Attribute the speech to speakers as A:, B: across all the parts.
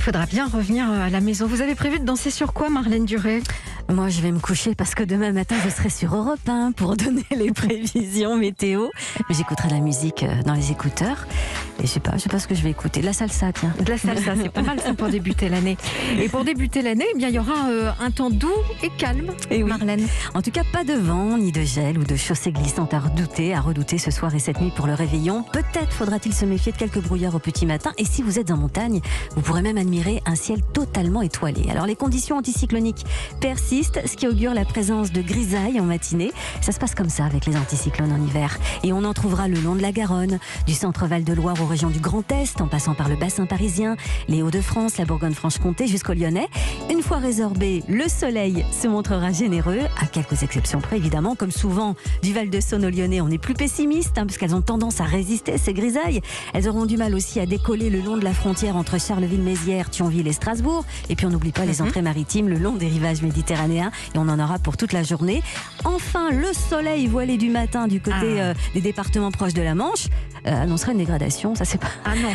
A: Faudra bien revenir à la maison. Vous avez prévu de danser sur quoi, Marlène Duré ?
B: Moi, je vais me coucher parce que demain matin, je serai sur Europe 1 pour donner les prévisions météo. Mais j'écouterai de la musique dans les écouteurs. Et je sais pas ce que je vais écouter. De la salsa, tiens.
A: De la salsa, c'est pas mal ça pour débuter l'année. Et pour débuter l'année, eh bien, il y aura un temps doux et calme,
B: Et oui.
A: Marlène.
B: En tout cas, pas de vent, ni de gel ou de chaussées glissantes à redouter ce soir et cette nuit pour le réveillon. Peut-être faudra-t-il se méfier de quelques brouillards au petit matin. Et si vous êtes en montagne, vous pourrez même admirer un ciel totalement étoilé. Alors, les conditions anticycloniques persistent, ce qui augure la présence de grisailles en matinée. Ça se passe comme ça avec les anticyclones en hiver. Et on en trouvera le long de la Garonne, du centre Val-de-Loire aux régions du Grand Est, en passant par le bassin parisien, les Hauts-de-France, la Bourgogne-Franche-Comté jusqu'au Lyonnais. Une fois résorbé, le soleil se montrera généreux, à quelques exceptions près évidemment. Comme souvent, du Val-de-Saône au Lyonnais, on est plus pessimiste, parce qu'elles ont tendance à résister, ces grisailles. Elles auront du mal aussi à décoller le long de la frontière entre Charleville-Mézières, Thionville et Strasbourg. Et puis on n'oublie pas les entrées maritimes le long des rivages méditerranéens. Et on en aura pour toute la journée. Enfin, le soleil voilé du matin du côté des départements proches de la Manche annoncerait une dégradation. Ça, c'est pas,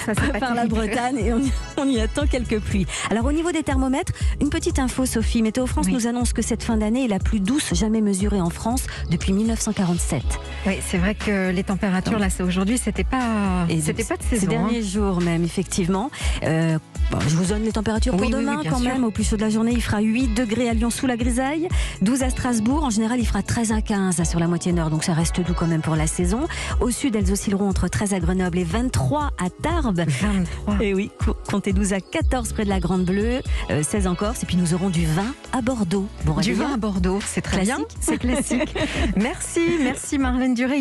A: Ça c'est pas
B: par la
A: terrible.
B: Bretagne, et on y attend quelques pluies. Alors au niveau des thermomètres, une petite info, Sophie. Météo France nous annonce que cette fin d'année est la plus douce jamais mesurée en France depuis 1947.
A: Oui, c'est vrai que les températures, là, c'est aujourd'hui, c'était pas de
B: Ces
A: saison.
B: derniers jours même, effectivement. Je vous donne les températures pour demain
A: bien
B: quand
A: sûr.
B: même. Au plus chaud de la journée, il fera 8 degrés à Lyon sous la grisaille, 12 à Strasbourg. En général, il fera 13 à 15 sur la moitié nord, donc ça reste doux quand même pour la saison. Au sud, elles oscilleront entre 13 à Grenoble et 23 à Tarbes.
A: 23.
B: Et oui, comptez 12 à 14 près de la Grande Bleue, 16 en Corse, et puis nous aurons du vin à Bordeaux. Bon
A: Du
B: réveillon.
A: vin à Bordeaux, c'est très bien,
B: Classique.
A: c'est classique. Merci Marlène Duré.